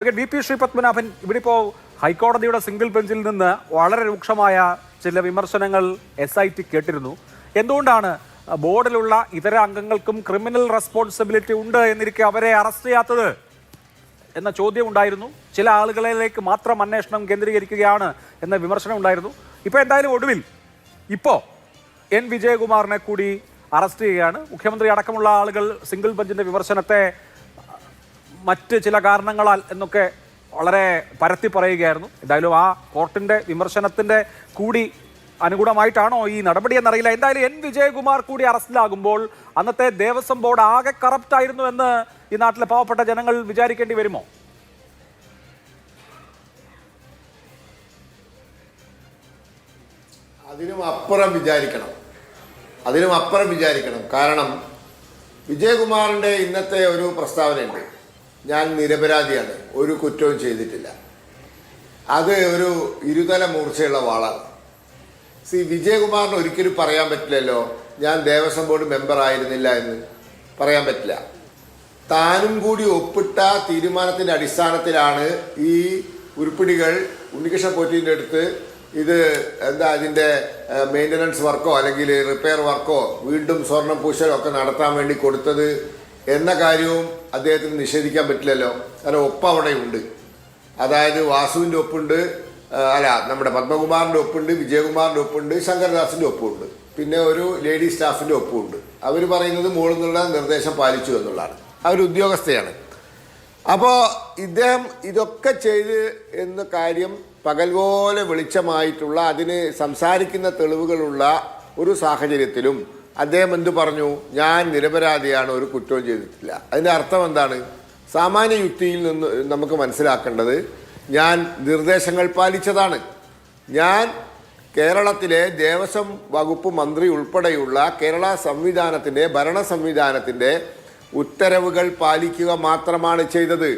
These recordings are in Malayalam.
വി പി ശ്രീപത്മനാഭൻ, ഇവിടെ ഇപ്പോൾ ഹൈക്കോടതിയുടെ സിംഗിൾ ബെഞ്ചിൽ നിന്ന് വളരെ രൂക്ഷമായ ചില വിമർശനങ്ങൾ SIT കേട്ടിരുന്നു. എന്തുകൊണ്ടാണ് ബോർഡിലുള്ള ഇതര അംഗങ്ങൾക്കും ക്രിമിനൽ റെസ്പോൺസിബിലിറ്റി ഉണ്ട് എന്നിരിക്കെ അവരെ അറസ്റ്റ് ചെയ്യാത്തത് എന്ന ചോദ്യം ഉണ്ടായിരുന്നു. ചില ആളുകളിലേക്ക് മാത്രം അന്വേഷണം കേന്ദ്രീകരിക്കുകയാണ് എന്ന വിമർശനം ഉണ്ടായിരുന്നു. ഇപ്പോൾ എന്തായാലും ഒടുവിൽ N. വിജയകുമാറിനെ കൂടി അറസ്റ്റ് ചെയ്യുകയാണ്. മുഖ്യമന്ത്രി അടക്കമുള്ള ആളുകൾ സിംഗിൾ ബെഞ്ചിന്റെ വിമർശനത്തെ മറ്റ് ചില കാരണങ്ങളാൽ എന്നൊക്കെ വളരെ പരത്തി പറയുകയായിരുന്നു. എന്തായാലും ആ കോർട്ടിന്റെ വിമർശനത്തിന്റെ കൂടി അനുകൂലമായിട്ടാണോ ഈ നടപടി എന്നറിയില്ല. എന്തായാലും N. വിജയകുമാർ കൂടി അറസ്റ്റിലാകുമ്പോൾ അന്നത്തെ ദേവസ്വം ബോർഡ് ആകെ കറപ്റ്റ് ആയിരുന്നു എന്ന് ഈ നാട്ടിലെ പാവപ്പെട്ട ജനങ്ങൾ വിചാരിക്കേണ്ടി വരുമോ? അതിനും അപ്പുറം വിചാരിക്കണം. കാരണം വിജയകുമാറിന്റെ ഇന്നത്തെ ഒരു പ്രസ്താവനയുണ്ട്, ഞാൻ നിരപരാധിയാണ്, ഒരു കുറ്റവും ചെയ്തിട്ടില്ല. അത് ഒരു ഇരുതല മൂർച്ചയുള്ള വാളാണ്. വിജയകുമാറിന് ഒരിക്കലും പറയാൻ പറ്റില്ലല്ലോ ഞാൻ ദേവസ്വം ബോർഡ് മെമ്പർ ആയിരുന്നില്ല എന്ന് പറയാൻ പറ്റില്ല. താനും കൂടി ഒപ്പിട്ട തീരുമാനത്തിന്റെ അടിസ്ഥാനത്തിലാണ് ഈ ഉരുപ്പിടികൾ ഉണ്ണികൃഷ്ണൻ പോറ്റീൻ്റെ അടുത്ത് ഇത് അതിന്റെ മെയിൻ്റനൻസ് വർക്കോ അല്ലെങ്കിൽ റിപ്പയർ വർക്കോ വീണ്ടും സ്വർണം പൂശലോ ഒക്കെ നടത്താൻ വേണ്ടി കൊടുത്തത് എന്ന കാര്യവും അദ്ദേഹത്തിന് നിഷേധിക്കാൻ പറ്റില്ലല്ലോ. കാരണം ഒപ്പ് അവിടെ ഉണ്ട്. അതായത് വാസുവിൻ്റെ ഒപ്പുണ്ട്, നമ്മുടെ പത്മകുമാറിൻ്റെ ഒപ്പുണ്ട്, വിജയകുമാറിൻ്റെ ഒപ്പുണ്ട്, ശങ്കരദാസിൻ്റെ ഒപ്പുണ്ട്, പിന്നെ ഒരു ലേഡി സ്റ്റാഫിൻ്റെ ഒപ്പുണ്ട്. അവർ പറയുന്നത് മുകളിൽ നിന്നുള്ള നിർദ്ദേശം പാലിച്ചു എന്നുള്ളതാണ്. അവർ ഉദ്യോഗസ്ഥയാണ്. അപ്പോൾ ഇദ്ദേഹം ഇതൊക്കെ ചെയ്ത് എന്ന കാര്യം പകൽ പോലെ വെളിച്ചമായിട്ടുള്ള അതിന് സംസാരിക്കുന്ന തെളിവുകളുള്ള ഒരു സാഹചര്യത്തിലും അദ്ദേഹം എന്തു പറഞ്ഞു? ഞാൻ നിരപരാധിയാണ്, ഒരു കുറ്റവും ചെയ്തിട്ടില്ല. അതിൻ്റെ അർത്ഥം എന്താണ്? സാമാന്യ യുക്തിയിൽ നിന്ന് നമുക്ക് മനസ്സിലാക്കേണ്ടത് ഞാൻ നിർദ്ദേശങ്ങൾ പാലിച്ചതാണ്. ഞാൻ കേരളത്തിലെ ദേവസ്വം വകുപ്പ് മന്ത്രി ഉൾപ്പെടെയുള്ള കേരള സംവിധാനത്തിൻ്റെ ഭരണ സംവിധാനത്തിൻ്റെ ഉത്തരവുകൾ പാലിക്കുക മാത്രമാണ് ചെയ്തത്.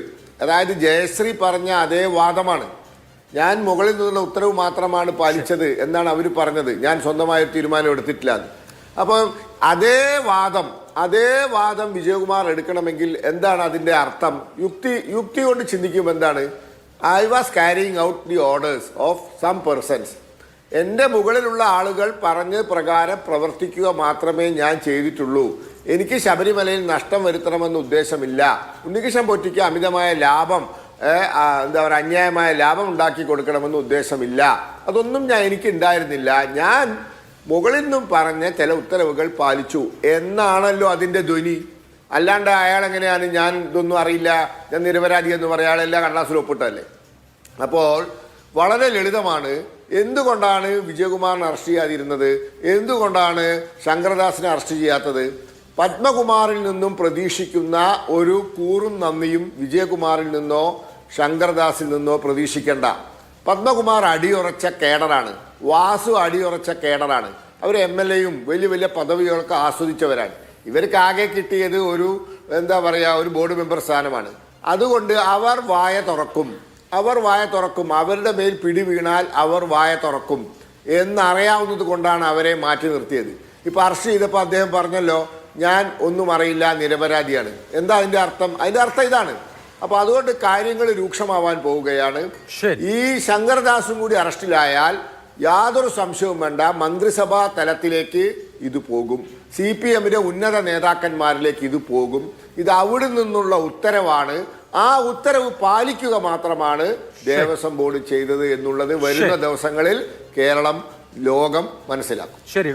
അതായത് ജയശ്രീ പറഞ്ഞ അതേ വാദമാണ്. ഞാൻ മുകളിൽ നിന്നുള്ള ഉത്തരവ് മാത്രമാണ് പാലിച്ചത് എന്നാണ് അവർ പറഞ്ഞത്. ഞാൻ സ്വന്തമായ തീരുമാനം എടുത്തിട്ടില്ല. അപ്പോൾ അതേ വാദം വിജയകുമാർ എടുക്കണമെങ്കിൽ എന്താണ് അതിൻ്റെ അർത്ഥം? യുക്തി കൊണ്ട് ചിന്തിക്കുമ്പോൾ എന്താണ്? I was carrying out the orders of some persons. എൻ്റെ മുകളിലുള്ള ആളുകൾ പറഞ്ഞ പ്രകാരം പ്രവർത്തിക്കുക മാത്രമേ ഞാൻ ചെയ്തിട്ടുള്ളൂ. എനിക്ക് ശബരിമലയിൽ നഷ്ടം വരുത്തണമെന്ന ഉദ്ദേശമില്ല. ഉണ്ണികൃഷ്ണൻ പോറ്റിക്ക് അമിതമായ ലാഭം അന്യായമായ ലാഭം ഉണ്ടാക്കി കൊടുക്കണമെന്ന് ഉദ്ദേശമില്ല. അതൊന്നും എനിക്ക് ഉണ്ടായിരുന്നില്ല. ഞാൻ മുകളിൽ നിന്നും പറഞ്ഞ ചില ഉത്തരവുകൾ പാലിച്ചു എന്നാണല്ലോ അതിൻ്റെ ധ്വനി. അല്ലാണ്ട് അയാൾ എങ്ങനെയാണ് ഞാൻ ഇതൊന്നും അറിയില്ല, ഞാൻ നിരപരാധി എന്ന് പറയാൻ അയാളെല്ലാം കടലാസിൽ ഒപ്പിട്ടല്ലേ? അപ്പോൾ വളരെ ലളിതമാണ്. എന്തുകൊണ്ടാണ് വിജയകുമാറിനെ അറസ്റ്റ് ചെയ്യാതിരുന്നത്? എന്തുകൊണ്ടാണ് ശങ്കരദാസിനെ അറസ്റ്റ് ചെയ്യാത്തത്? പത്മകുമാറിൽ നിന്നും പ്രതീക്ഷിക്കുന്ന ഒരു കൂറും നന്ദിയും വിജയകുമാറിൽ നിന്നോ ശങ്കരദാസിൽ നിന്നോ പ്രതീക്ഷിക്കേണ്ട. പത്മകുമാർ അടിയുറച്ച കേഡറാണ്, വാസു അടിയുറച്ച കേഡറാണ്. അവർ MLAയും വലിയ വലിയ പദവികളൊക്കെ ആസ്വദിച്ചവരാണ്. ഇവർക്ക് ആകെ കിട്ടിയത് ഒരു ഒരു ബോർഡ് മെമ്പർ സ്ഥാനമാണ്. അതുകൊണ്ട് അവർ വായ തുറക്കും. അവരുടെ മേൽ പിടി വീണാൽ അവർ വായ തുറക്കും എന്നറിയാവുന്നത് കൊണ്ടാണ് അവരെ മാറ്റി നിർത്തിയത്. ഇപ്പം അറസ്റ്റ് ചെയ്തപ്പോൾ അദ്ദേഹം പറഞ്ഞല്ലോ ഞാൻ ഒന്നും അറിയില്ല, നിരപരാധിയാണ്. എന്താ അതിൻ്റെ അർത്ഥം? അതിൻ്റെ അർത്ഥം ഇതാണ്. അപ്പോൾ അതുകൊണ്ട് കാര്യങ്ങൾ രൂക്ഷമാവാൻ പോവുകയാണ്. ഈ ശങ്കരദാസും കൂടി അറസ്റ്റിലായാൽ യാതൊരു സംശയവും വേണ്ട, മന്ത്രിസഭാ തലത്തിലേക്ക് ഇത് പോകും. CPMന്റെ ഉന്നത നേതാക്കന്മാരിലേക്ക് ഇത് പോകും. ഇത് അവിടെ നിന്നുള്ള ഉത്തരവാണ്. ആ ഉത്തരവ് പാലിക്കുക മാത്രമാണ് ദേവസ്വം ബോർഡ് ചെയ്തത് എന്നുള്ളത് വരുന്ന ദിവസങ്ങളിൽ കേരളം ലോകം മനസ്സിലാക്കും. ശരി.